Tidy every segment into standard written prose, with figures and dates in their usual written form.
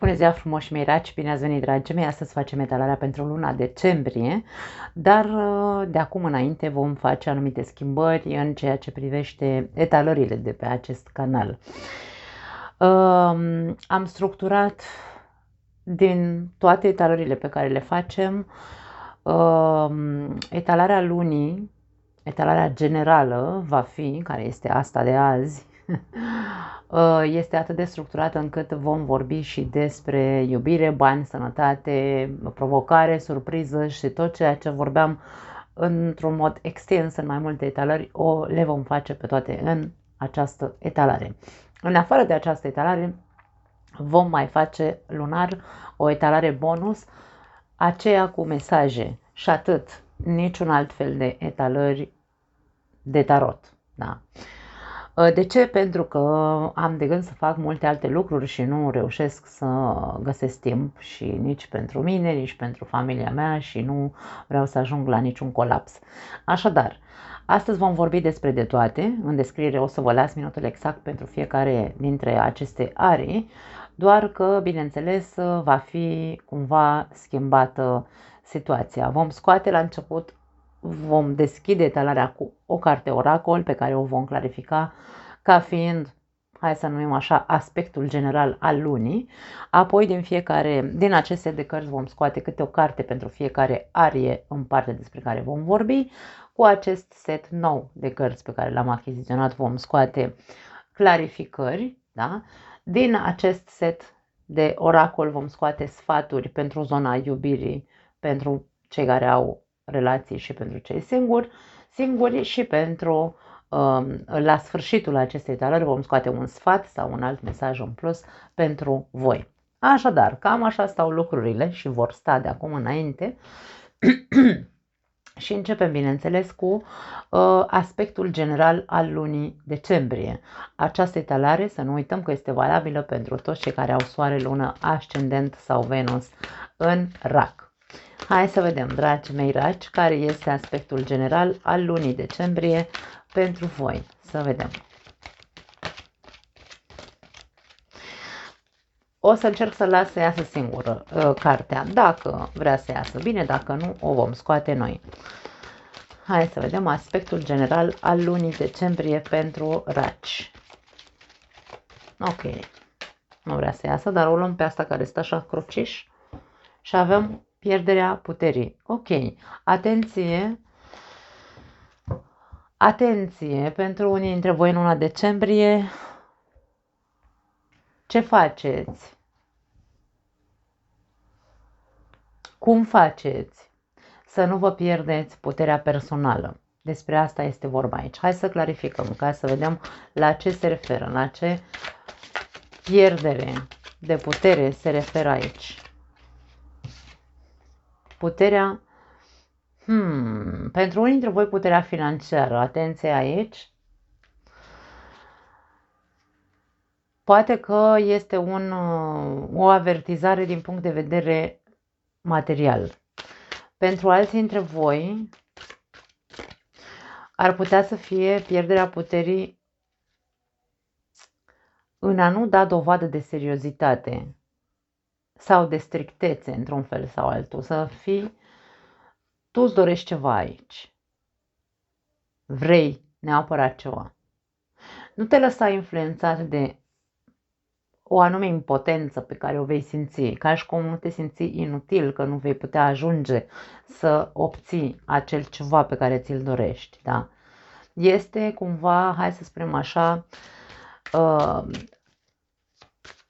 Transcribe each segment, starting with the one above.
Bună ziua frumoși mei raci, bine ați venit dragii mei, astăzi facem etalarea pentru luna decembrie, dar de acum înainte vom face anumite schimbări în ceea ce privește etalările de pe acest canal. Am structurat din toate etalările pe care le facem, etalarea lunii, etalarea generală va fi, care este asta de azi, este atât de structurată încât vom vorbi și despre iubire, bani, sănătate, provocare, surpriză și tot ceea ce vorbeam într-un mod extins în mai multe etalări, le vom face pe toate în această etalare. În afară de această etalare, vom mai face lunar o etalare bonus, aceea cu mesaje și atât, niciun alt fel de etalări de tarot. Da. De ce? Pentru că am de gând să fac multe alte lucruri și nu reușesc să găsesc timp și nici pentru mine, nici pentru familia mea și nu vreau să ajung la niciun colaps. Așadar, astăzi vom vorbi despre de toate. În descriere o să vă las minutul exact pentru fiecare dintre aceste arii, doar că, bineînțeles, va fi cumva schimbată situația. Vom scoate la început, vom deschide etalarea cu o carte oracol pe care o vom clarifica ca fiind, hai să numim așa, aspectul general al lunii. Apoi din aceste de cărți vom scoate câte o carte pentru fiecare arie în parte despre care vom vorbi. Cu acest set nou de cărți pe care l-am achiziționat vom scoate clarificări, da? Din acest set de oracol vom scoate sfaturi pentru zona iubirii, pentru cei care au relații și pentru cei singuri și pentru la sfârșitul acestei etalări vom scoate un sfat sau un alt mesaj în plus pentru voi. Așadar, cam așa stau lucrurile și vor sta de acum înainte. Și începem, bineînțeles, cu aspectul general al lunii decembrie. Această etalare, să nu uităm că este valabilă pentru toți cei care au soare, lună, ascendent sau Venus în rac. Hai să vedem, dragii mei raci, care este aspectul general al lunii decembrie pentru voi. Să vedem. O să încerc să las să iasă singură cartea, dacă vrea să iasă bine, dacă nu, o vom scoate noi. Hai să vedem aspectul general al lunii decembrie pentru raci. Ok, nu vrea să iasă, dar o luăm pe asta care stă așa cruciș și avem pierderea puterii. Ok, atenție, atenție pentru unii dintre voi în luna decembrie. Ce faceți? Cum faceți să nu vă pierdeți puterea personală? Despre asta este vorba aici. Hai să clarificăm ca să vedem la ce se referă, la ce pierdere de putere se referă aici. Puterea, pentru unii dintre voi puterea financiară, atenție aici. Poate că este o avertizare din punct de vedere material. Pentru alții dintre voi ar putea să fie pierderea puterii în a nu da dovadă de seriozitate sau de strictețe într-un fel sau altul. Să fii, tu îți dorești ceva aici. Vrei neapărat ceva. Nu te lăsa influențat de o anume impotență pe care o vei simți, ca și cum nu te simți inutil, că nu vei putea ajunge să obții acel ceva pe care ți-l dorești. Da? Este cumva, hai să spunem așa,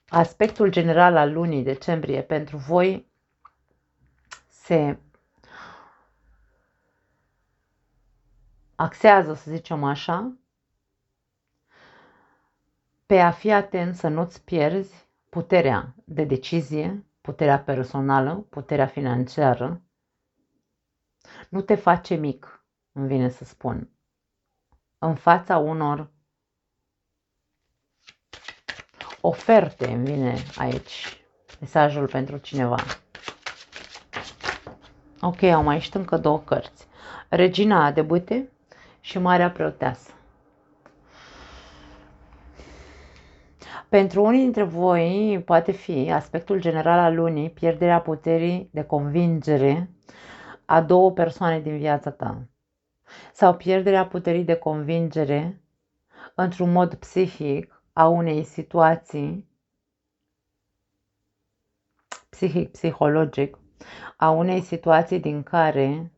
aspectul general al lunii decembrie pentru voi se axează, să zicem așa, pe a fi atent să nu-ți pierzi puterea de decizie, puterea personală, puterea financiară. Nu te face mic, îmi vine să spun, în fața unor oferte, îmi vine aici mesajul pentru cineva. Ok, au mai ieșit încă două cărți. Regina de bâte și Marea Preoteasă. Pentru unii dintre voi poate fi aspectul general al lunii pierderea puterii de convingere a două persoane din viața ta sau pierderea puterii de convingere într-un mod psihic a unei situații psihologic, a unei situații din care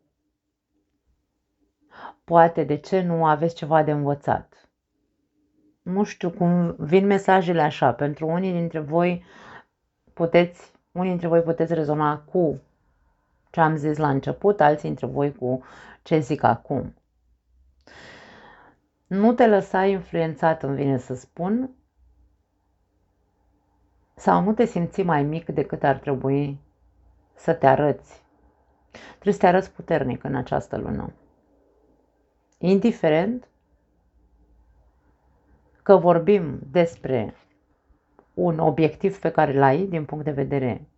poate, de ce nu, aveți ceva de învățat. Nu știu cum vin mesajele așa. Pentru unii dintre voi puteți rezona cu ce am zis la început, alții dintre voi cu ce zic acum. Nu te lăsa influențat, îmi vine să spun, sau nu te simți mai mic decât ar trebui să te arăți. Trebuie să te arăți puternic în această lună. Indiferent că vorbim despre un obiectiv pe care l-ai din punct de vedere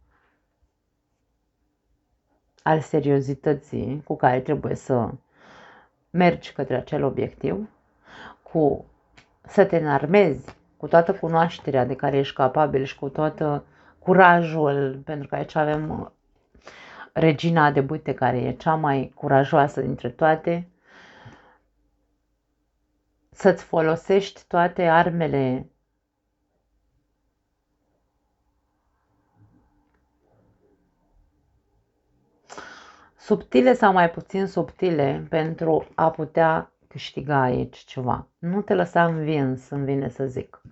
al seriozității cu care trebuie să mergi către acel obiectiv, cu să te înarmezi cu toată cunoașterea de care ești capabil și cu tot curajul, pentru că aici avem regina de bâte care e cea mai curajoasă dintre toate, să-ți folosești toate armele subtile sau mai puțin subtile pentru a putea câștiga aici ceva. Nu te lăsa învins, îmi vine să zic.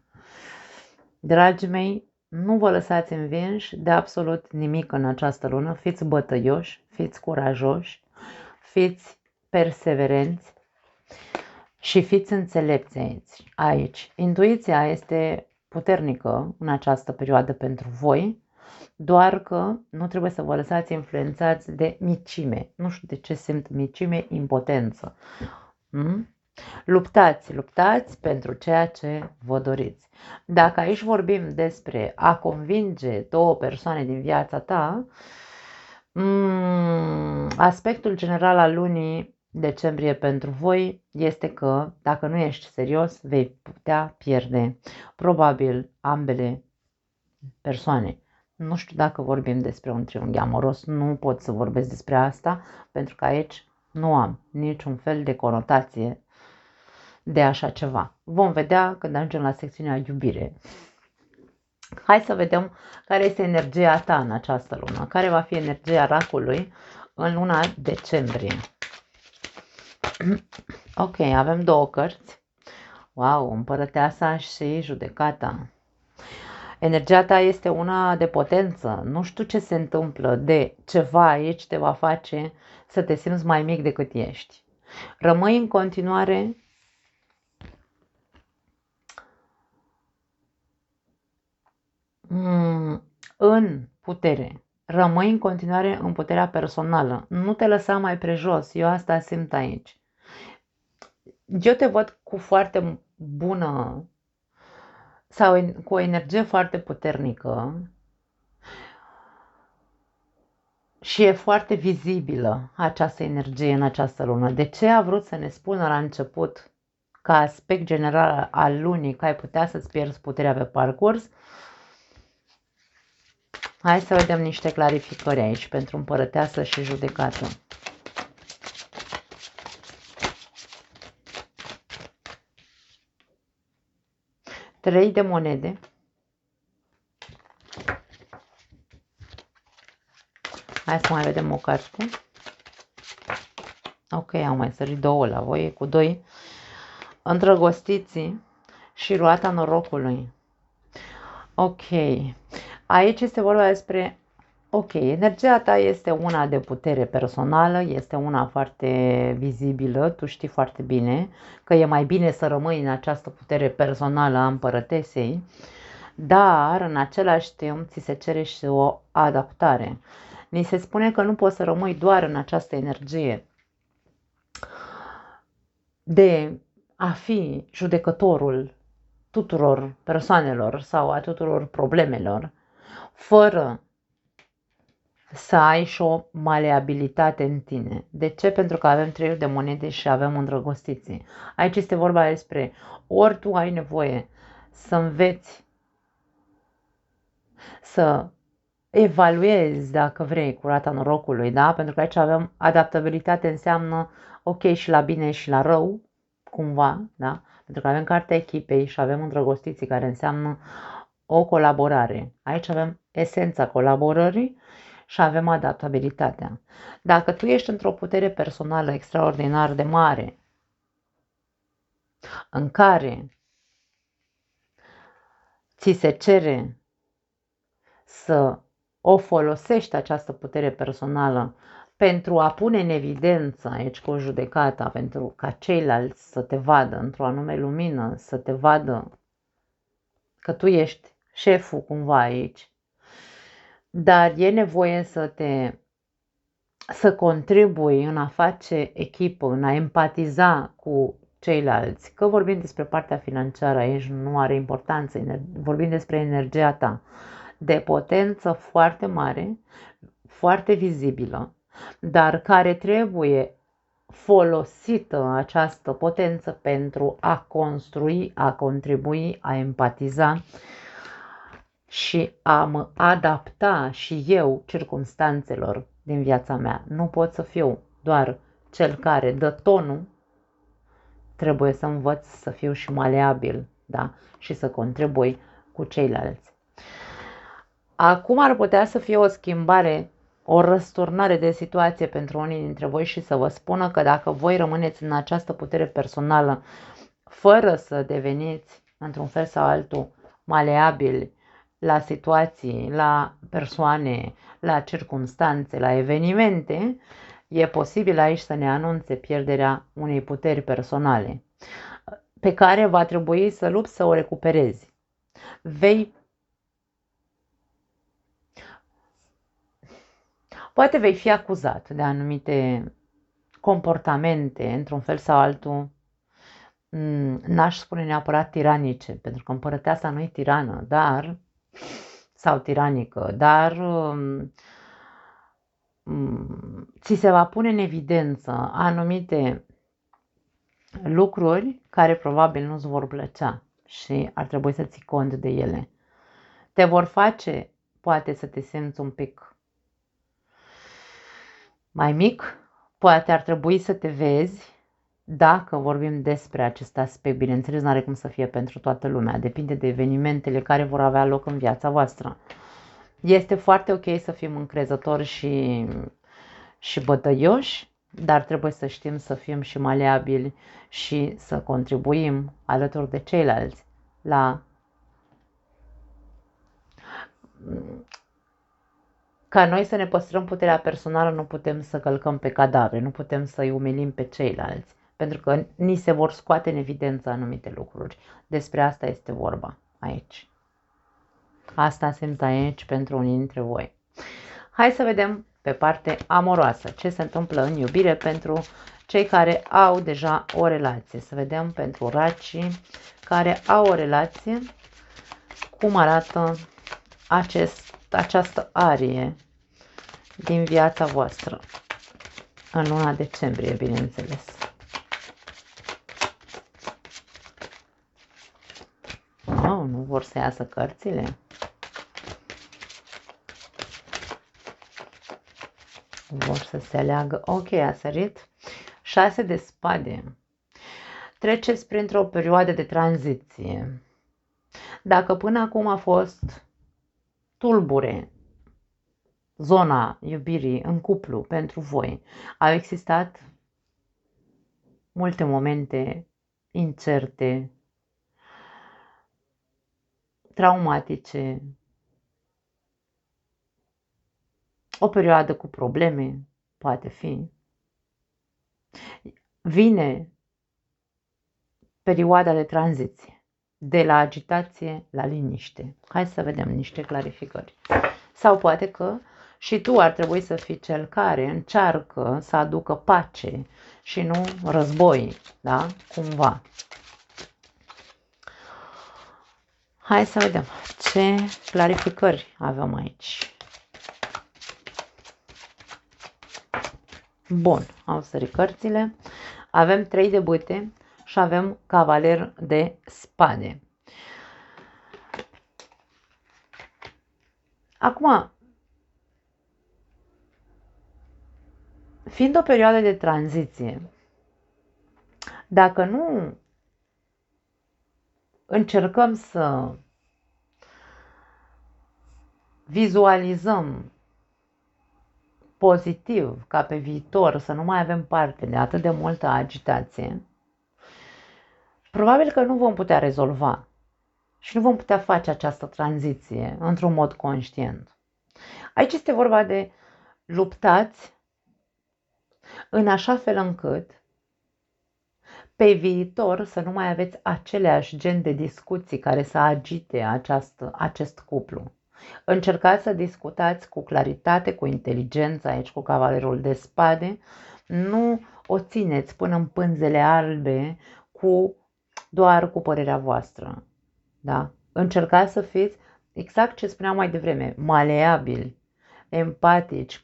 Dragii mei, nu vă lăsați învinși de absolut nimic în această lună. Fiți bătăioși, fiți curajoși, fiți perseverenți și fiți înțelepți aici. Intuiția este puternică în această perioadă pentru voi, doar că nu trebuie să vă lăsați influențați de micime. Nu știu de ce simt micime, impotență. Luptați pentru ceea ce vă doriți. Dacă aici vorbim despre a convinge două persoane din viața ta, aspectul general al lunii decembrie pentru voi este că dacă nu ești serios, vei putea pierde probabil ambele persoane. Nu știu dacă vorbim despre un triunghi amoros, nu pot să vorbesc despre asta, pentru că aici nu am niciun fel de conotație de așa ceva. Vom vedea când ajungem la secțiunea iubire. Hai să vedem care este energia ta în această lună, care va fi energia racului în luna decembrie. Ok, avem două cărți. Wow, împărăteasa și judecata. Energia ta este una de potență. Nu știu ce se întâmplă, de ceva aici te va face să te simți mai mic decât ești. Rămâi în continuare în putere. Rămâi în continuare în puterea personală. Nu te lăsa mai prejos. Eu asta simt aici. Eu te văd cu foarte bună sau cu o energie foarte puternică și e foarte vizibilă această energie în această lună. De ce a vrut să ne spună la început, ca aspect general al lunii, că ai putea să-ți pierzi puterea pe parcurs? Hai să vedem niște clarificări aici pentru împărăteasă și judecată. Trei de monede. Hai să mai vedem o carte. Ok, au mai sărit două la voi, cu doi. Îndrăgostiții și roata norocului. Ok. Aici este vorba despre, ok, energia ta este una de putere personală, este una foarte vizibilă, tu știi foarte bine că e mai bine să rămâi în această putere personală a împărătesei, dar în același timp ți se cere și o adaptare. Ni se spune că nu poți să rămâi doar în această energie de a fi judecătorul tuturor persoanelor sau a tuturor problemelor, fără să ai și o maleabilitate în tine. De ce? Pentru că avem treiuri de monede și avem îndrăgostiții. Aici este vorba despre ori tu ai nevoie să înveți să evaluezi, dacă vrei, cu rata norocului, da? Pentru că aici avem adaptabilitate, înseamnă ok și la bine și la rău, cumva, da? Pentru că avem cartea echipei și avem îndrăgostiții, care înseamnă o colaborare. Aici avem esența colaborării și avem adaptabilitatea. Dacă tu ești într-o putere personală extraordinar de mare, în care ți se cere să o folosești această putere personală pentru a pune în evidență aici cu judecata, pentru ca ceilalți să te vadă într-o anume lumină, să te vadă că tu ești șeful cumva aici, dar e nevoie să contribui în a face echipă, în a empatiza cu ceilalți, că vorbim despre partea financiară aici nu are importanță, vorbim despre energia ta de potență foarte mare, foarte vizibilă, dar care trebuie folosită această potență pentru a construi, a contribui, a empatiza și a mă adapta și eu circumstanțelor din viața mea. Nu pot să fiu doar cel care dă tonul, trebuie să învăț să fiu și maleabil, da? Și să contribui cu ceilalți. Acum ar putea să fie o schimbare, o răsturnare de situație pentru unii dintre voi și să vă spună că dacă voi rămâneți în această putere personală fără să deveniți într-un fel sau altul maleabili la situații, la persoane, la circumstanțe, la evenimente, e posibil aici să ne anunțe pierderea unei puteri personale pe care va trebui să lupți să o recuperezi. Poate vei fi acuzat de anumite comportamente, într-un fel sau altul, n-aș spune neapărat tiranice, pentru că împărăteasa nu e tirană, dar, sau tiranică, dar ți se va pune în evidență anumite lucruri care probabil nu-ți vor plăcea și ar trebui să ții cont de ele. Te vor face, poate, să te simți un pic mai mic, poate ar trebui să te vezi, dacă vorbim despre acest aspect, bineînțeles, nu are cum să fie pentru toată lumea, depinde de evenimentele care vor avea loc în viața voastră. Este foarte ok să fim încrezători și bătăioși, dar trebuie să știm să fim și maleabili și să contribuim alături de ceilalți la ca noi să ne păstrăm puterea personală, nu putem să călcăm pe cadavre, nu putem să-i umilim pe ceilalți, pentru că ni se vor scoate în evidență anumite lucruri. Despre asta este vorba aici. Asta simt aici pentru unii dintre voi. Hai să vedem pe parte amoroasă ce se întâmplă în iubire pentru cei care au deja o relație. Să vedem pentru racii care au o relație cum arată această arie din viața voastră în luna decembrie, bineînțeles. Oh, nu vor să iasă cărțile? Vor să se aleagă. Ok, a sărit. 6 de spade. Treceți printr-o perioadă de tranziție. Dacă până acum a fost tulbure zona iubirii în cuplu pentru voi, au existat multe momente incerte, traumatice, o perioadă cu probleme, poate fi. Vine perioada de tranziție, de la agitație la liniște. Hai să vedem niște clarificări. Sau poate că și tu ar trebui să fii cel care încearcă să aducă pace și nu război, da? Cumva. Hai să vedem ce clarificări avem aici. Bun, au sărit cărțile. Avem 3 de bâte și avem cavaler de spade. Acum, fiind o perioadă de tranziție, dacă nu încercăm să vizualizăm pozitiv ca pe viitor să nu mai avem parte de atât de multă agitație, probabil că nu vom putea rezolva și nu vom putea face această tranziție într-un mod conștient. Aici este vorba de luptați în așa fel încât pe viitor să nu mai aveți aceleași gen de discuții care să agite acest cuplu. Încercați să discutați cu claritate, cu inteligență, aici cu cavalerul de spade. Nu o țineți până în pânzele albe doar cu părerea voastră. Da? Încercați să fiți, exact ce spuneam mai devreme, maleabili, empatici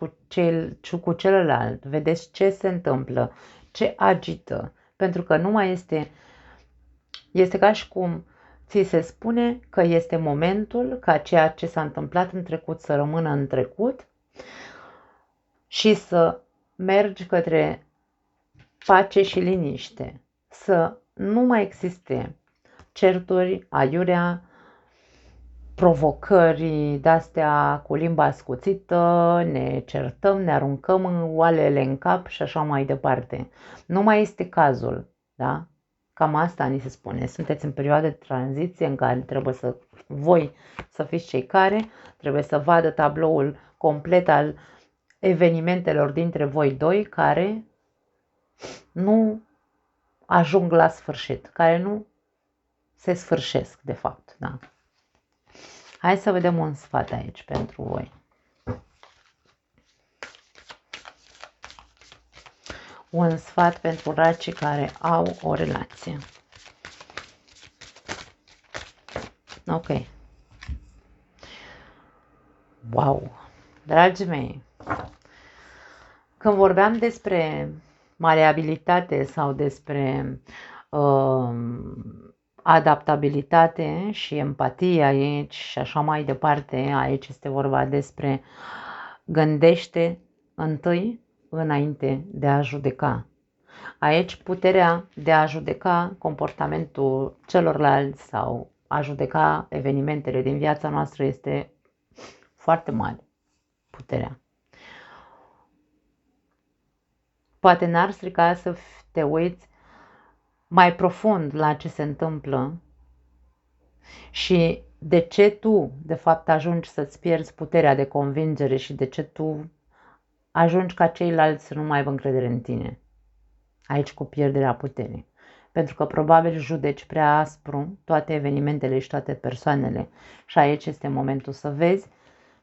cu celălalt. Vedeți ce se întâmplă, ce agită. Pentru că nu mai este ca și cum ți se spune că este momentul ca ceea ce s-a întâmplat în trecut să rămână în trecut și să mergi către pace și liniște. Să nu mai existe certuri, aiurea, provocări de-astea cu limba ascuțită, ne certăm, ne aruncăm oalele în cap și așa mai departe. Nu mai este cazul, da? Cam asta ni se spune. Sunteți în perioada de tranziție în care trebuie voi să fiți cei care trebuie să vadă tabloul complet al evenimentelor dintre voi doi care nu ajung la sfârșit, care nu se sfârșesc de fapt, da? Hai să vedem un sfat aici pentru voi. Un sfat pentru racii care au o relație. Ok. Wow! Dragii mei, când vorbeam despre maleabilitate sau despre adaptabilitate și empatie aici și așa mai departe, aici este vorba despre gândește întâi înainte de a judeca. Aici puterea de a judeca comportamentul celorlalți sau a judeca evenimentele din viața noastră este foarte mare. Puterea. Poate n-ar strica să te uiți mai profund la ce se întâmplă și de ce tu, de fapt, ajungi să-ți pierzi puterea de convingere și de ce tu ajungi ca ceilalți să nu mai aibă încredere în tine. Aici cu pierderea puterii. Pentru că probabil judeci prea aspru toate evenimentele și toate persoanele. Și aici este momentul să vezi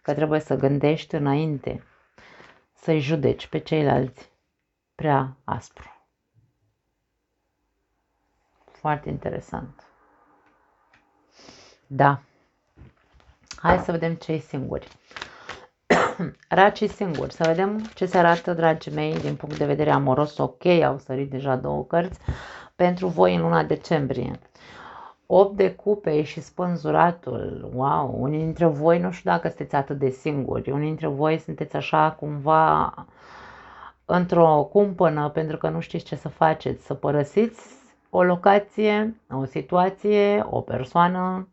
că trebuie să gândești înainte să-i judeci pe ceilalți prea aspru. Foarte interesant. Da. Hai să vedem cei singuri. Racii singuri. Să vedem ce se arată, dragii mei, din punct de vedere amoros. Ok, au sărit deja 2 cărți. Pentru voi în luna decembrie. 8 de cupe și spânzuratul. Wow, unii dintre voi nu știu dacă sunteți atât de singuri. Unii dintre voi sunteți așa cumva într-o cumpănă pentru că nu știți ce să faceți. Să părăsiți o locație, o situație, o persoană.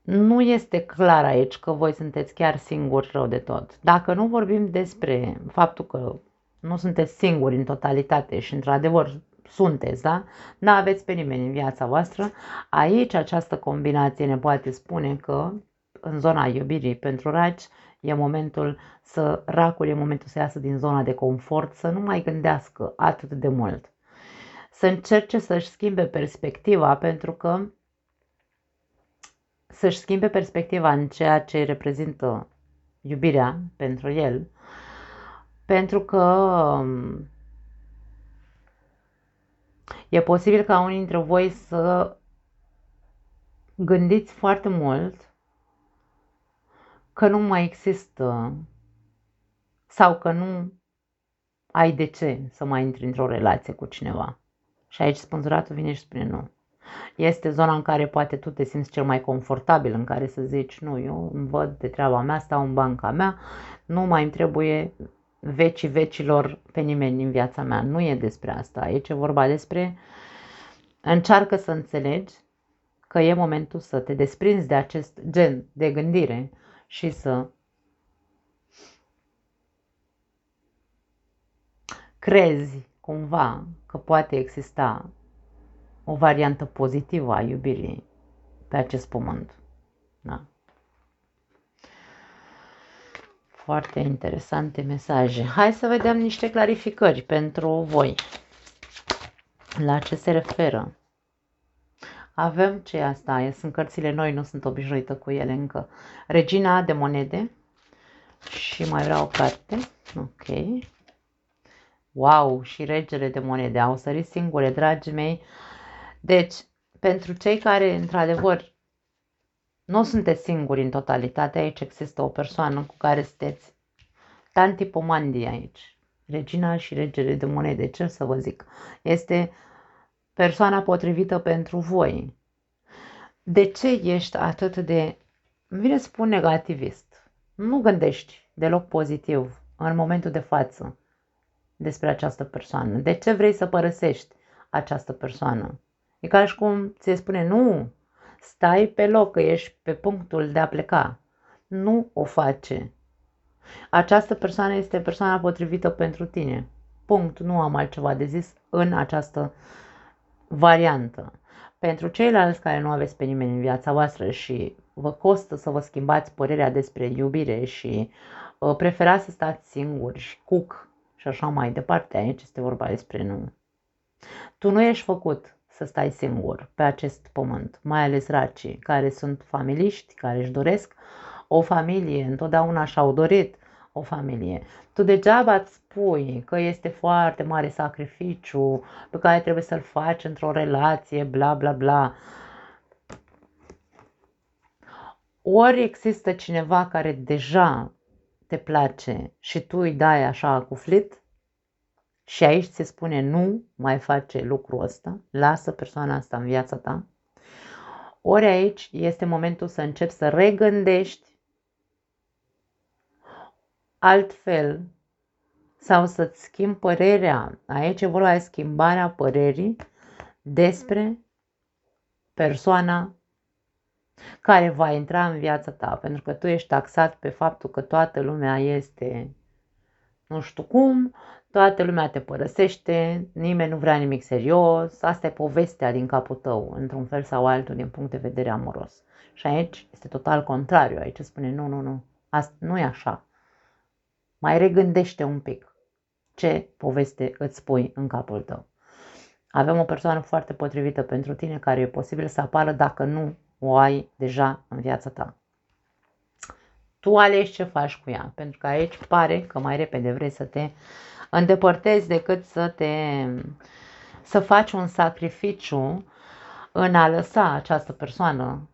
Nu este clar aici că voi sunteți chiar singuri rău de tot. Dacă nu vorbim despre faptul că nu sunteți singuri în totalitate și într-adevăr sunteți, da? N-aveți pe nimeni în viața voastră, aici această combinație ne poate spune că în zona iubirii pentru raci racul e momentul să iasă din zona de confort, să nu mai gândească atât de mult. Să încerce să-și schimbe perspectiva pentru că să-și schimbe perspectiva în ceea ce reprezintă iubirea pentru el, pentru că e posibil ca unii dintre voi să gândiți foarte mult că nu mai există sau că nu ai de ce să mai intri într-o relație cu cineva. Și aici spânzuratul vine și spune nu. Este zona în care poate tu te simți cel mai confortabil, în care să zici, nu, eu îmi văd de treaba mea, stau în banca mea, nu mai îmi trebuie vecii vecilor pe nimeni din viața mea. Nu e despre asta, aici e vorba despre încearcă să înțelegi că e momentul să te desprinzi de acest gen de gândire și să crezi cumva că poate exista o variantă pozitivă a iubirii pe acest pământ. Da. Foarte interesante mesaje. Hai să vedem niște clarificări pentru voi. La ce se referă? Avem ce asta, sunt cărțile noi, nu sunt obișnuită cu ele încă. Regina de monede și mai vreau o carte. Ok. Wow, și regele de monede. Au sărit singure, dragii mei. Deci, pentru cei care, într-adevăr, nu sunteți singuri în totalitate, aici există o persoană cu care sunteți tanti pomandi aici. Regina și regele de monede, ce să vă zic? Este persoana potrivită pentru voi. De ce ești atât de, îmi vine să spun, negativist? Nu gândești deloc pozitiv în momentul de față despre această persoană. De ce vrei să părăsești această persoană? E ca și cum ți-e spune, nu, stai pe loc, că ești pe punctul de a pleca. Nu o face. Această persoană este persoana potrivită pentru tine. Punct. Nu am altceva de zis în această variantă. Pentru ceilalți care nu aveți pe nimeni în viața voastră și vă costă să vă schimbați părerea despre iubire și preferați să stați singuri și cuc și așa mai departe, aici este vorba despre nu. Tu nu ești făcut să stai singur pe acest pământ, mai ales racii care sunt familiști, care își doresc o familie, întotdeauna și-au dorit o familie. Tu degeaba îți spui că este foarte mare sacrificiu pe care trebuie să-l faci într-o relație, bla bla bla. Ori există cineva care deja te place și tu îi dai așa cu flit și aici se spune nu mai face lucrul ăsta, lasă persoana asta în viața ta. Ori aici este momentul să începi să regândești altfel sau să-ți schimbi părerea. Aici e vorba de schimbarea părerii despre persoana care va intra în viața ta, pentru că tu ești taxat pe faptul că toată lumea este nu știu cum, toată lumea te părăsește, nimeni nu vrea nimic serios, asta e povestea din capul tău, într-un fel sau altul, din punct de vedere amoros. Și aici este total contrariu, aici spune nu, nu, nu, asta nu e așa. Mai regândește un pic ce poveste îți pui în capul tău. Avem o persoană foarte potrivită pentru tine care e posibil să apară dacă nu o ai deja în viața ta. Tu alegi ce faci cu ea, pentru că aici pare că mai repede vrei să te îndepărtezi decât să faci un sacrificiu în a lăsa această persoană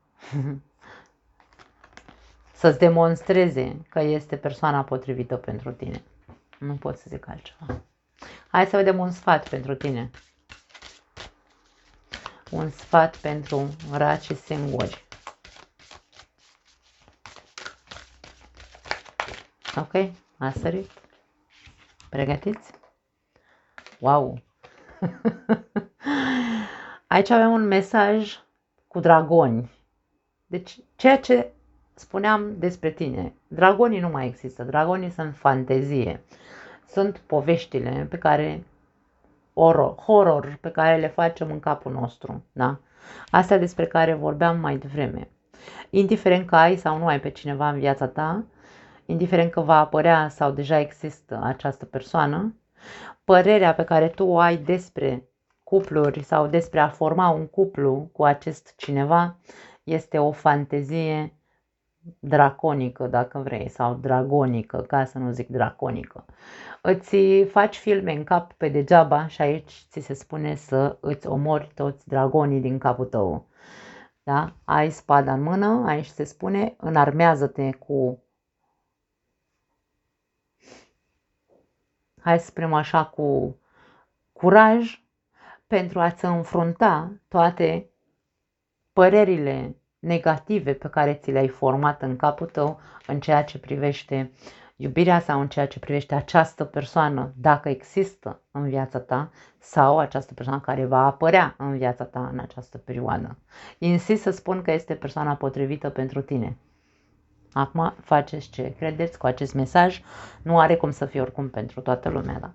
să-ți demonstreze că este persoana potrivită pentru tine. Nu pot să zic altceva. Hai să vedem un sfat pentru tine. Un sfat pentru racii singuri. Ok? A sărit? Pregătiți? Wow! Aici avem un mesaj cu dragoni. Deci, ceea ce spuneam despre tine, dragonii nu mai există. Dragonii sunt fantezie. Sunt poveștile pe care horror pe care le facem în capul nostru, da? Astea despre care vorbeam mai devreme. Indiferent că ai sau nu ai pe cineva în viața ta, indiferent că va apărea sau deja există această persoană, părerea pe care tu o ai despre cupluri sau despre a forma un cuplu cu acest cineva este o fantezie draconică, dacă vrei, sau dragonică, ca să nu zic draconică. Îți faci filme în cap pe degeaba și aici ți se spune să îți omori toți dragonii din capul tău. Da? Ai spada în mână, aici se spune înarmează-te cu, hai să spunem așa, cu curaj pentru a-ți înfrunta toate părerile negative pe care ți le-ai format în capul tău în ceea ce privește iubirea sau în ceea ce privește această persoană, dacă există în viața ta, sau această persoană care va apărea în viața ta în această perioadă. Insist să spun că este persoana potrivită pentru tine. Acum faceți ce credeți cu acest mesaj. Nu are cum să fie oricum pentru toată lumea. Da?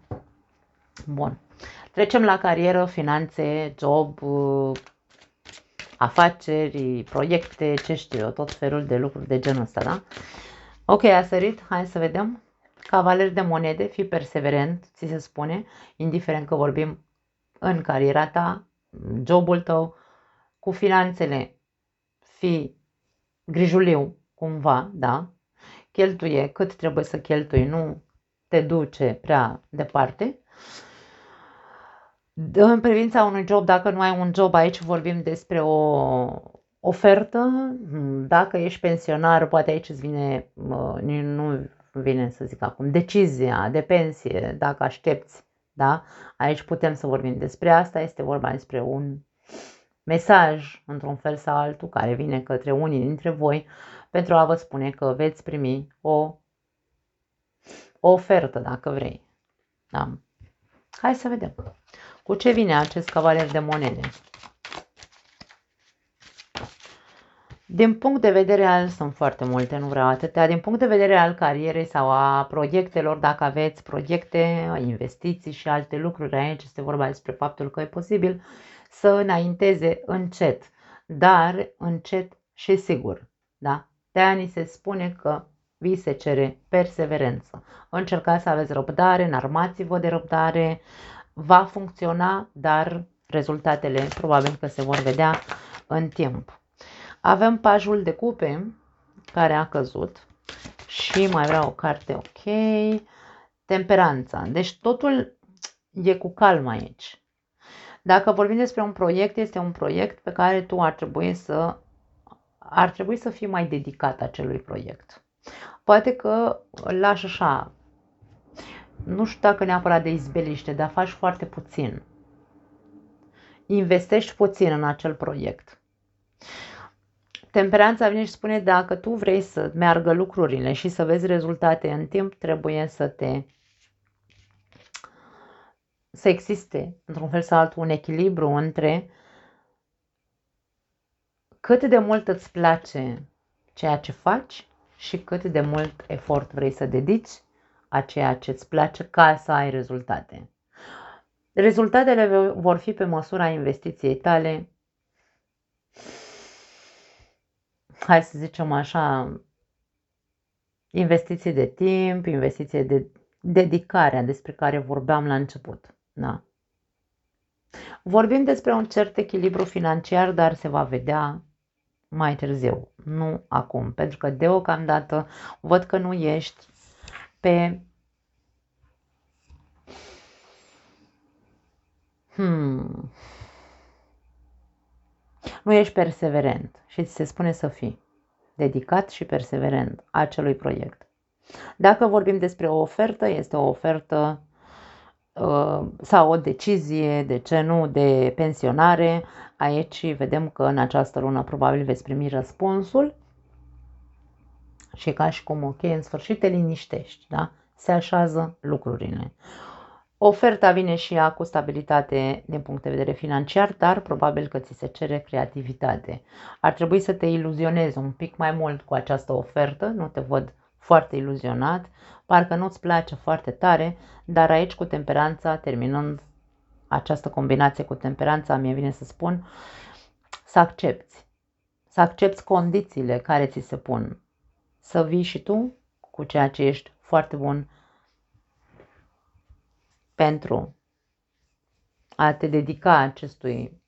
Bun. Trecem la carieră, finanțe, job, afaceri, proiecte, ce știu eu, tot felul de lucruri de genul ăsta, da? Ok, a sărit, hai să vedem. Cavaler de monede, fii perseverent, ți se spune, indiferent că vorbim în cariera ta, jobul tău, cu finanțele, fii grijuliu, cumva, da? Cheltuie cât trebuie să cheltui, nu te duce prea departe. În privința unui job, dacă nu ai un job, aici vorbim despre o ofertă. Dacă ești pensionar, poate aici îți vine, nu vine să zic acum, decizia de pensie, dacă aștepți, da? Aici putem să vorbim despre asta, este vorba despre un mesaj, într-un fel sau altul, care vine către unii dintre voi pentru a vă spune că veți primi o ofertă, dacă vrei. Da? Hai să vedem. Cu ce vine acest cavaler de monede? Din punct de vedere al, sunt foarte multe, nu vreau atâtea, din punct de vedere al carierei sau a proiectelor, dacă aveți proiecte, investiții și alte lucruri, aici este vorba despre faptul că e posibil să înainteze încet, dar încet și sigur. Da? De-aia ni se spune că vi se cere perseverență. Încercați să aveți răbdare, înarmați-vă de răbdare, va funcționa, dar rezultatele probabil că se vor vedea în timp. Avem pajul de cupe care a căzut și mai vreau o carte, ok, temperanța. Deci totul e cu calm aici. Dacă vorbim despre un proiect, este un proiect pe care tu ar trebui să fii mai dedicat acelui proiect. Poate că îl lași așa, nu știu dacă neapărat de izbeliște, dar faci foarte puțin. Investești puțin în acel proiect. Temperanța vine și spune, dacă tu vrei să meargă lucrurile și să vezi rezultate în timp, trebuie să existe, într-un fel sau altul, un echilibru între cât de mult îți place ceea ce faci și cât de mult efort vrei să dedici a ceea ce îți place ca să ai rezultate. Rezultatele vor fi pe măsura investiției tale, hai să zicem așa, investiții de timp, investiții de dedicare despre care vorbeam la început. Da. Vorbim despre un cert echilibru financiar, dar se va vedea mai târziu, nu acum, pentru că deocamdată văd că nu ești pe nu ești perseverent și ți se spune să fii dedicat și perseverent acelui proiect. Dacă vorbim despre o ofertă, este o ofertă sau o decizie, de ce nu, de pensionare. Aici vedem că în această lună probabil veți primi răspunsul și ca și cum, ok, în sfârșit te liniștești, da? Se așează lucrurile. Oferta vine și ea cu stabilitate din punct de vedere financiar, dar probabil că ți se cere creativitate. Ar trebui să te iluzionezi un pic mai mult cu această ofertă, nu te văd foarte iluzionat, parcă nu-ți place foarte tare, dar aici cu temperanța, terminând această combinație cu temperanța, mi-e vine să spun, să accepti condițiile care ți se pun, să vii și tu cu ceea ce ești foarte bun pentru a te dedica acestui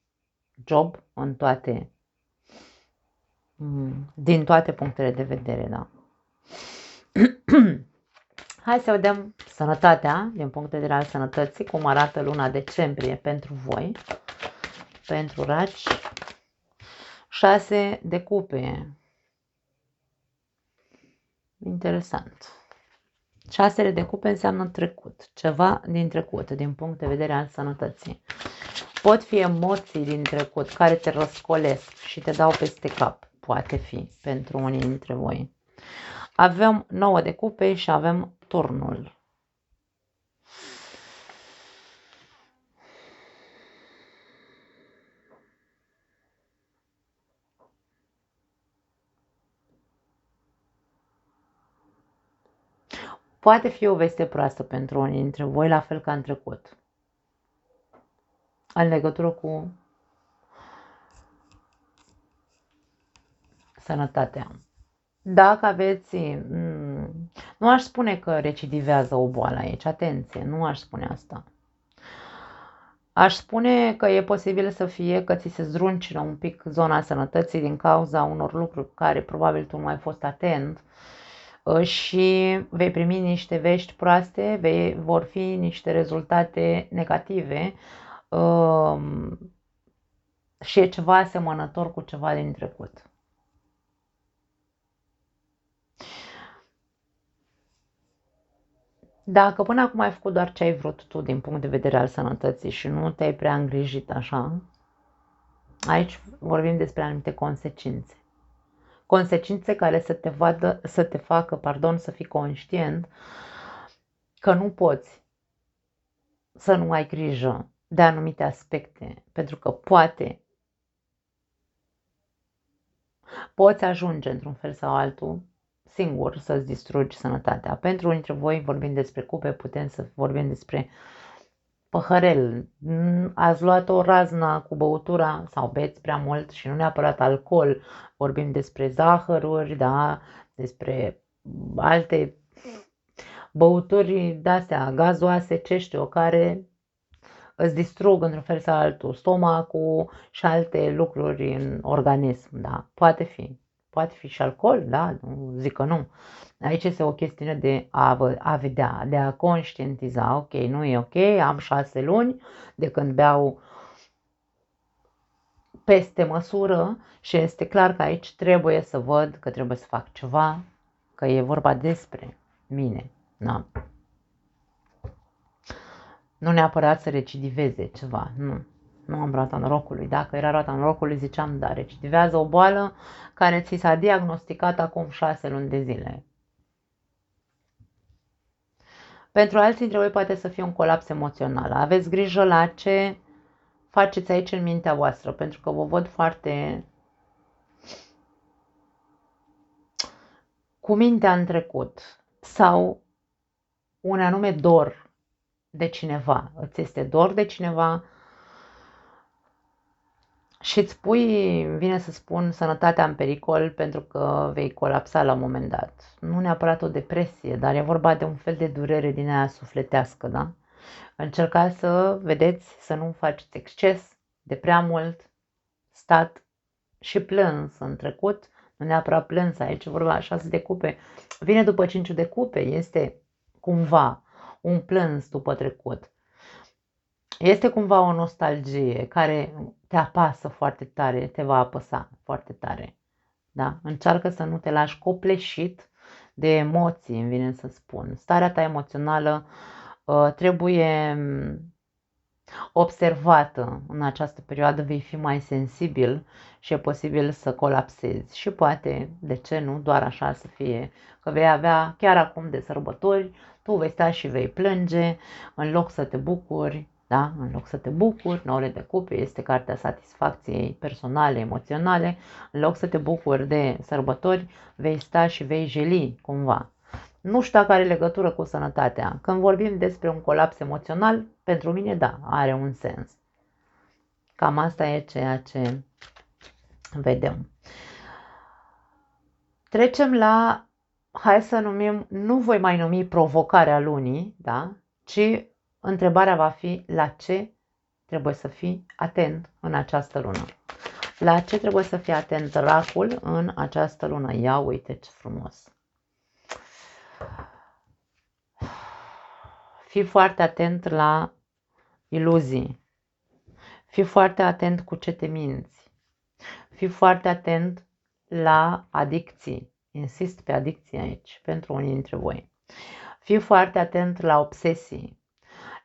job în din toate punctele de vedere, da. Hai să vedem sănătatea, din punct de vedere al sănătății, cum arată luna decembrie pentru voi, pentru raci. 6 de cupe. Interesant. 6 de cupe înseamnă trecut, ceva din trecut, din punct de vedere al sănătății. Pot fi emoții din trecut care te răscolesc și te dau peste cap. Poate fi pentru unii dintre voi. Avem 9 de cupe și avem turnul. Poate fi o veste proastă pentru unii dintre voi, la fel ca în trecut. În legătură cu sănătatea. Dacă aveți, nu aș spune că recidivează o boală aici, atenție, nu aș spune asta. Aș spune că e posibil să fie că ți se zdruncină un pic zona sănătății din cauza unor lucruri care probabil tu nu ai fost atent și vei primi niște vești proaste, vor fi niște rezultate negative și e ceva asemănător cu ceva din trecut. Dacă până acum ai făcut doar ce ai vrut tu din punct de vedere al sănătății și nu te-ai prea îngrijit așa, aici vorbim despre anumite consecințe. Consecințe care să te facă, să fii conștient că nu poți să nu ai grijă de anumite aspecte, pentru că poți ajunge într-un fel sau altul singur să-ți distrugi sănătatea. Pentru unii dintre voi vorbim despre cupe, putem să vorbim despre păhărel. Ați luat o raznă cu băutura sau beți prea mult și nu neapărat alcool. Vorbim despre zahăruri, da, despre alte băuturi de-astea gazoase, ce știu, care îți distrug într-un fel sau altul stomacul și alte lucruri în organism, da, poate fi. Poate fi și alcool, da, nu zic că nu. Aici este o chestiune de a vedea, de a conștientiza, ok, nu e ok, am 6 luni de când beau peste măsură și este clar că aici trebuie să văd că trebuie să fac ceva, că e vorba despre mine, da. Nu neapărat să recidiveze ceva, nu. Nu am roata norocului. Dacă era roata norocului, ziceam, da, recidivează o boală care ți s-a diagnosticat acum 6 luni de zile. Pentru alții dintre voi poate să fie un colaps emoțional. Aveți grijă la ce faceți aici în mintea voastră, pentru că vă văd foarte cu mintea în trecut sau un anume dor de cineva. Îți este dor de cineva și îți pui, vine să spun, sănătatea în pericol pentru că vei colapsa la un moment dat. Nu neapărat o depresie, dar e vorba de un fel de durere din aia sufletească, da? Încercați să vedeți, să nu faceți exces de prea mult stat și plâns în trecut, nu neapărat plâns, aici vorba 6 de cupe, vine după 5 de cupe, este cumva un plâns după trecut. Este cumva o nostalgie care te apasă foarte tare, te va apăsa foarte tare. Da? Încearcă să nu te lași copleșit de emoții, îmi vine să spun. Starea ta emoțională trebuie observată în această perioadă, vei fi mai sensibil și e posibil să colapsezi. Și poate, de ce nu, doar așa să fie, că vei avea chiar acum de sărbători, tu vei sta și vei plânge în loc să te bucuri. Da? În loc să te bucuri, 9 de cupe este cartea satisfacției personale, emoționale, în loc să te bucuri de sărbători, vei sta și vei jeli cumva. Nu știu dacă are legătură cu sănătatea. Când vorbim despre un colaps emoțional, pentru mine da, are un sens. Cam asta e ceea ce vedem. Trecem la, hai să numim, nu voi mai numi provocarea lunii, da? Ci întrebarea va fi la ce trebuie să fii atent în această lună. La ce trebuie să fii atent dracul în această lună? Ia uite ce frumos! Fii foarte atent la iluzii. Fii foarte atent cu ce te minți. Fii foarte atent la adicții. Insist pe adicții aici, pentru unii dintre voi. Fii foarte atent la obsesii,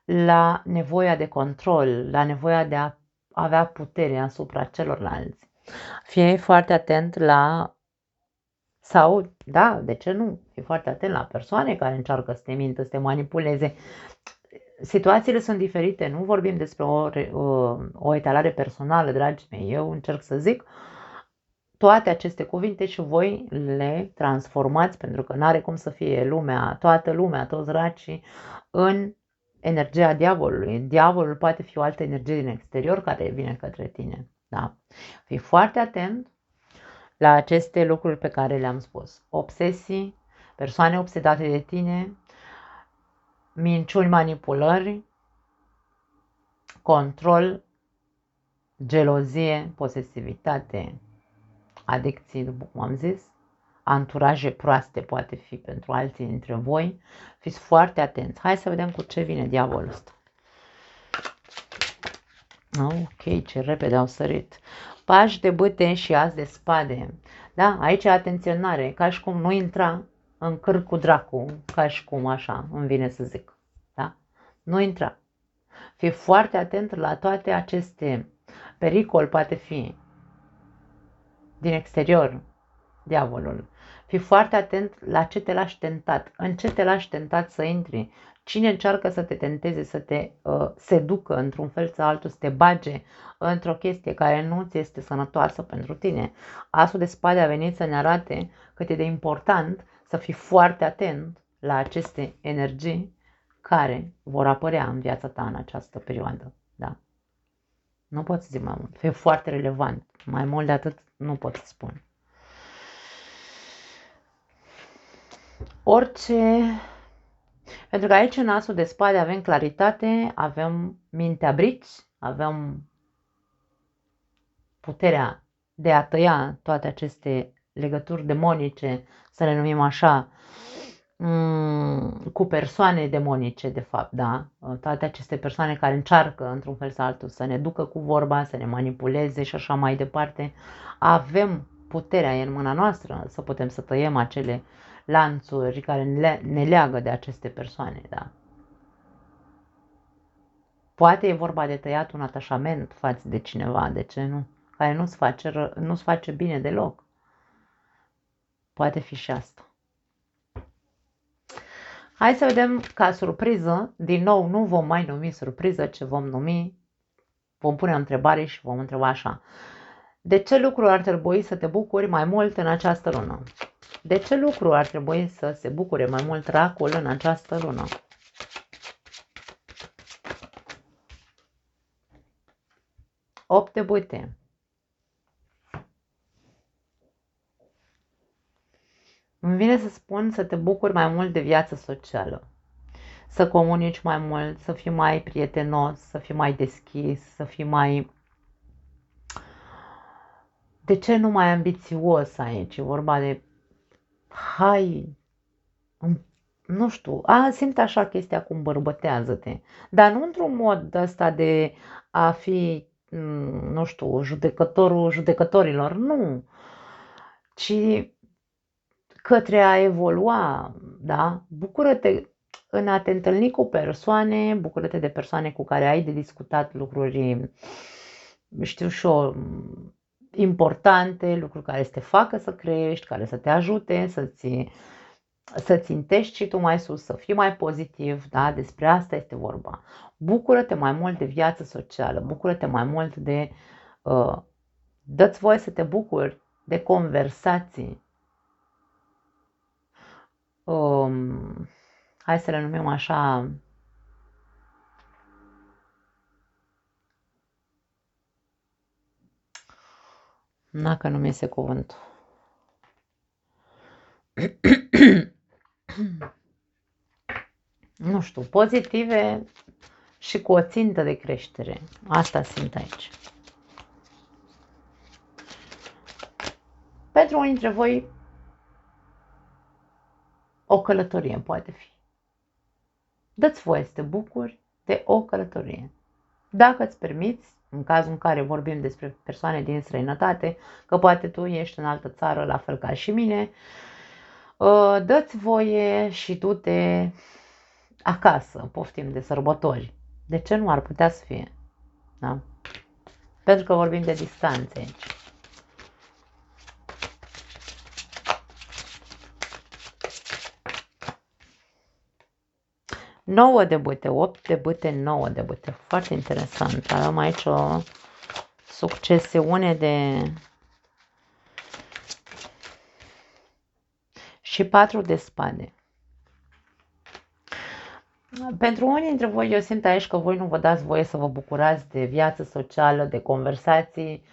la nevoia de control, la nevoia de a avea putere asupra celorlalți. Fii foarte atent la, sau, da, de ce nu? Fii foarte atent la persoane care încearcă să te mintă, să te manipuleze. Situațiile sunt diferite, nu vorbim despre o etalare personală, dragii mei. Eu încerc să zic toate aceste cuvinte și voi le transformați, pentru că nu are cum să fie lumea, toată lumea, toți dracii, în energia diavolului. Diavolul poate fi o altă energie din exterior care vine către tine. Da? Fii foarte atent la aceste lucruri pe care le-am spus. Obsesii, persoane obsedate de tine, minciuni, manipulări, control, gelozie, posesivitate, adicții, după cum am zis, anturaje proaste poate fi pentru alții dintre voi. Fiți foarte atenți. Hai să vedem cu ce vine diavolul ăsta. Ok, ce repede au sărit. Pași de bâte și as de spade. Da, aici atenționare, ca și cum nu intra în cârc cu dracu, ca și cum așa îmi vine să zic. Da? Nu intra. Fii foarte atent la toate aceste pericol, poate fi din exterior, diavolul. Fii foarte atent la ce te lași tentat, în ce te lași tentat să intri. Cine încearcă să te tenteze, să te seducă într-un fel sau altul, să te bage într-o chestie care nu ți este sănătoasă pentru tine. Asul de spade a venit să ne arate cât e de important să fii foarte atent la aceste energii care vor apărea în viața ta în această perioadă. Da? Nu pot să zic mai mult. Fii foarte relevant. Mai mult de atât nu pot să spun. Orice... Pentru că aici în asul de spade avem claritate, avem mintea brici, avem puterea de a tăia toate aceste legături demonice, să le numim așa, cu persoane demonice, de fapt, da? Toate aceste persoane care încearcă, într-un fel sau altul, să ne ducă cu vorba, să ne manipuleze și așa mai departe. Avem puterea în mâna noastră să putem să tăiem acele lanțuri care ne leagă de aceste persoane, da? Poate e vorba de tăiat un atașament față de cineva, de ce nu? Care nu-ți face bine deloc. Poate fi și asta. Hai să vedem ca surpriză, din nou nu vom mai numi surpriză, ce vom numi, vom pune o întrebare și vom întreba așa. De ce lucru ar trebui să te bucuri mai mult în această lună? De ce lucru ar trebui să se bucure mai mult racul în această lună? Opt de bâte. Îmi vine să spun să te bucuri mai mult de viață socială. Să comunici mai mult, să fii mai prietenos, să fii mai deschis, să fii mai... De ce nu mai ambițios aici? E vorba de... Hai... Nu știu, simt așa chestia cum bărbătează-te. Dar nu într-un mod ăsta de a fi, nu știu, judecătorul judecătorilor, nu. Ci către a evolua, da? Bucură-te în a te întâlni cu persoane, bucură-te de persoane cu care ai de discutat lucruri, știu și eu, importante, lucruri care să te facă să crești, care să te ajute, să țintești și tu mai sus, să fii mai pozitiv, da? Despre asta este vorba. Bucură-te mai mult de viață socială, bucură-te mai mult de... dă-ți voie să te bucuri de conversații. Hai să le numim așa... Dacă nu mi iese cuvântul. Nu știu, pozitive și cu o țintă de creștere. Asta simt aici. Pentru unii dintre voi, o călătorie poate fi. Dă-ți voie să te bucuri de o călătorie. Dacă îți permiți, în cazul în care vorbim despre persoane din străinătate, că poate tu ești în altă țară, la fel ca și mine, dă-ți voie și du-te acasă, poftim de sărbători. De ce nu ar putea să fie? Da? Pentru că vorbim de distanțe aici. Nouă de bâte, 8 de bâte, 9 de bâte. Foarte interesant. Avem aici o succesiune de... și 4 de spade. Pentru unii dintre voi, eu simt aici că voi nu vă dați voie să vă bucurați de viață socială, de conversații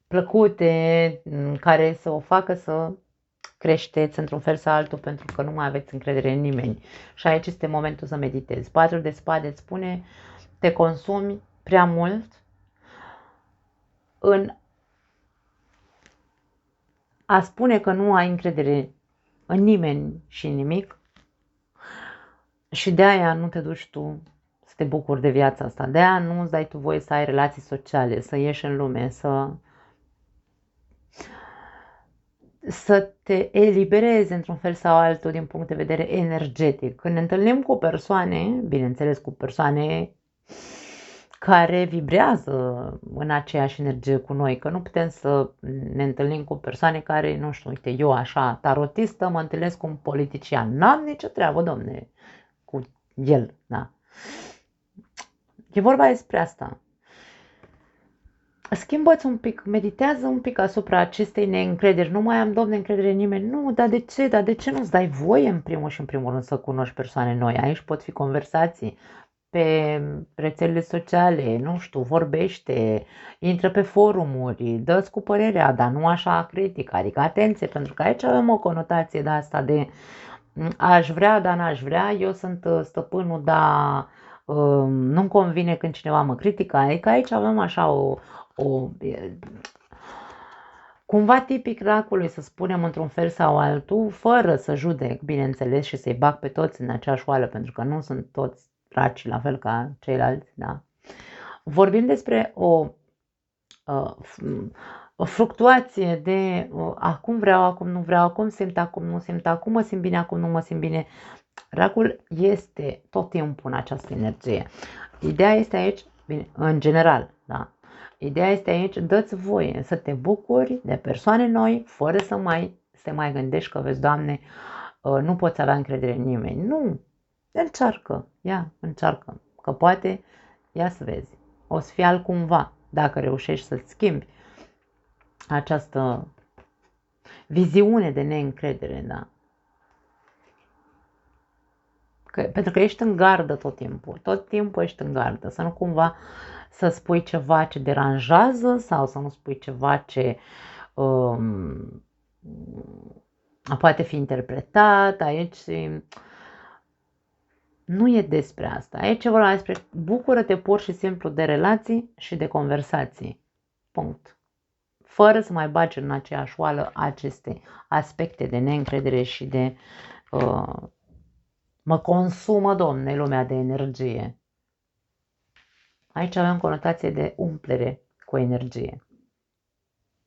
plăcute, care să o facă să creșteți într-un fel sau altul, pentru că nu mai aveți încredere în nimeni. Și aici este momentul să meditezi. 4 de spade îți spune, te consumi prea mult în a spune că nu ai încredere în nimeni și în nimic și de aia nu te duci tu să te bucuri de viața asta. De aia nu îți dai tu voie să ai relații sociale, să ieși în lume, să te eliberezi într-un fel sau altul din punct de vedere energetic. Când ne întâlnim cu persoane, bineînțeles cu persoane care vibrează în aceeași energie cu noi, că nu putem să ne întâlnim cu persoane care, nu știu, uite, eu așa, tarotistă, mă întâlnesc cu un politician. N-am nicio treabă, domne, cu el, da. E vorba despre asta. Schimbă-ți un pic, meditează un pic asupra acestei neîncrederi. Nu mai am, domne, încredere în nimeni. Nu, dar de ce? Dar de ce nu-ți dai voie în primul și în primul rând să cunoști persoane noi? Aici pot fi conversații pe rețelele sociale, nu știu, vorbește, intră pe forumuri, dă-ți cu părerea, dar nu așa critică. Adică atenție, pentru că aici avem o conotație de asta de aș vrea, dar n-aș vrea, eu sunt stăpânul, dar nu-mi convine când cineva mă critică. Adică aici avem așa cumva tipic racului, să spunem, într-un fel sau altul, fără să judec, bineînțeles, și să-i bag pe toți în aceeași oală, pentru că nu sunt toți raci la fel ca ceilalți, da? Vorbim despre o fluctuație de acum vreau, acum nu vreau, acum simt, acum nu simt, acum mă simt bine, acum nu mă simt bine. Racul este tot timpul în această energie. Ideea este aici, bine, în general, da? Ideea este aici, dă-ți voie să te bucuri de persoane noi, fără să te mai gândești că, vezi, Doamne, nu poți avea încredere în nimeni. Nu, încearcă, încearcă, că poate, ia să vezi, o să fie altcumva, dacă reușești să-ți schimbi această viziune de neîncredere, da? Pentru că ești în gardă tot timpul ești în gardă, să nu cumva să spui ceva ce deranjează sau să nu spui ceva ce poate fi interpretat. Aici nu e despre asta, aici e vorba despre bucură-te pur și simplu de relații și de conversații, punct. Fără să mai bagi în aceeași oală aceste aspecte de neîncredere și de mă consumă, domne, lumea de energie. Aici avem conotație de umplere cu energie.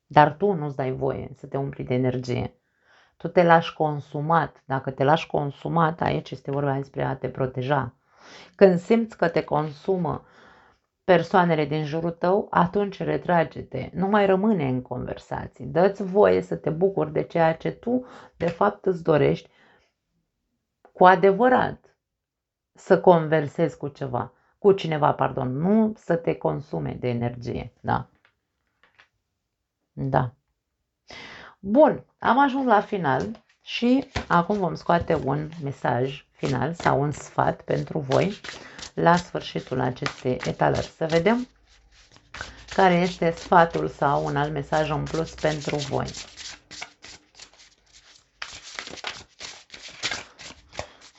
Dar tu nu-ți dai voie să te umpli de energie. Tu te lași consumat. Dacă te lași consumat, aici este vorba despre a te proteja. Când simți că te consumă persoanele din jurul tău, atunci retrage-te. Nu mai rămâne în conversații. Dă-ți voie să te bucuri de ceea ce tu, de fapt, îți dorești cu adevărat să conversezi cu cineva, nu să te consume de energie, da. Da. Bun, am ajuns la final și acum vom scoate un mesaj final sau un sfat pentru voi la sfârșitul acestei etalări. Să vedem care este sfatul sau un alt mesaj în plus pentru voi.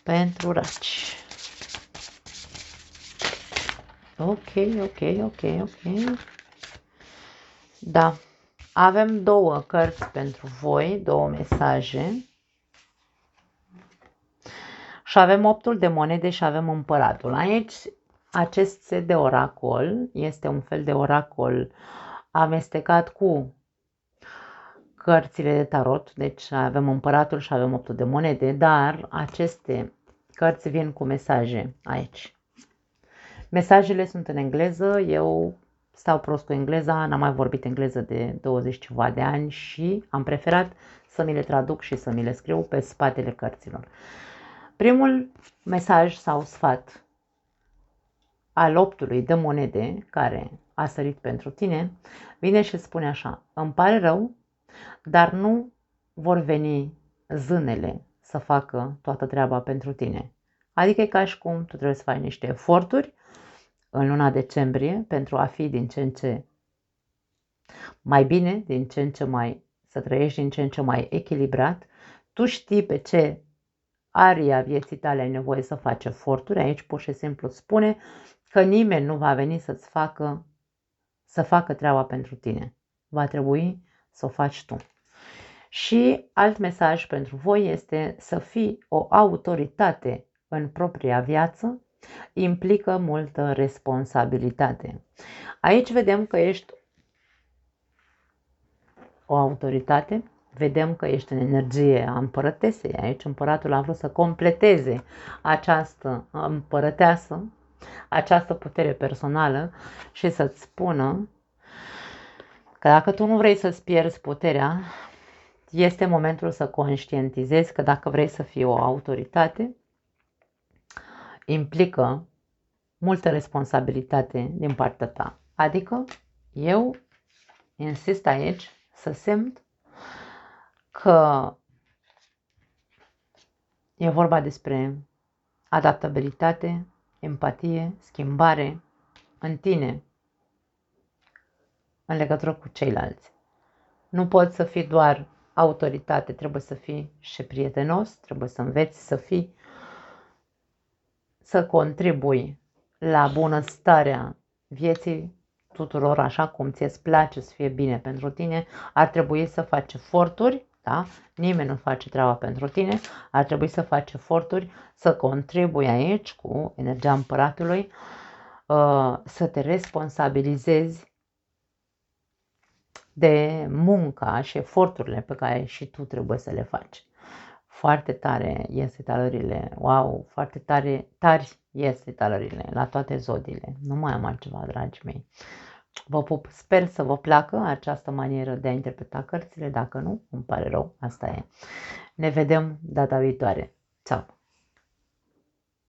Pentru raci. Ok. Da. Avem două cărți pentru voi, două mesaje. Și avem 8-ul de monede și avem împăratul. Aici, acest set de oracol este un fel de oracol amestecat cu cărțile de tarot. Deci avem împăratul și avem 8-ul de monede, dar aceste cărți vin cu mesaje aici. Mesajele sunt în engleză, eu stau prost cu engleza, n-am mai vorbit engleză de 20 ceva de ani și am preferat să mi le traduc și să mi le scriu pe spatele cărților. Primul mesaj sau sfat al optului de monede care a sărit pentru tine vine și spune așa: îmi pare rău, dar nu vor veni zânele să facă toată treaba pentru tine. Adică e ca și cum tu trebuie să faci niște eforturi în luna decembrie pentru a fi din ce în ce mai bine, din ce în ce mai, să trăiești din ce în ce mai echilibrat. Tu știi pe ce aria vieții tale ai nevoie să faci eforturi. Aici pur și simplu spune că nimeni nu va veni să facă treaba pentru tine. Va trebui să o faci tu. Și alt mesaj pentru voi este să fii o autoritate în propria viață, implică multă responsabilitate. Aici vedem că ești o autoritate, vedem că ești în energie a împărătesei. Aici împăratul a vrut să completeze această împărăteasă, această putere personală și să-ți spună că dacă tu nu vrei să-ți pierzi puterea, este momentul să conștientizezi că dacă vrei să fii o autoritate, implică multă responsabilitate din partea ta. Adică eu insist aici să simt că e vorba despre adaptabilitate, empatie, schimbare în tine, în legătură cu ceilalți. Nu poți să fii doar autoritate, trebuie să fii și prietenos, trebuie să înveți să contribui la bunăstarea vieții tuturor așa cum ți-e place să fie bine pentru tine. Ar trebui să faci eforturi, da? Nimeni nu face treaba pentru tine, ar trebui să faci eforturi, să contribui aici cu energia împăratului, să te responsabilizezi de munca și eforturile pe care și tu trebuie să le faci. Foarte tare ies etalările, wow, foarte tari ies etalările la toate zodiile. Nu mai am altceva, dragii mei. Vă pup, sper să vă placă această manieră de a interpreta cărțile, dacă nu, îmi pare rău, asta e. Ne vedem data viitoare. Ceau!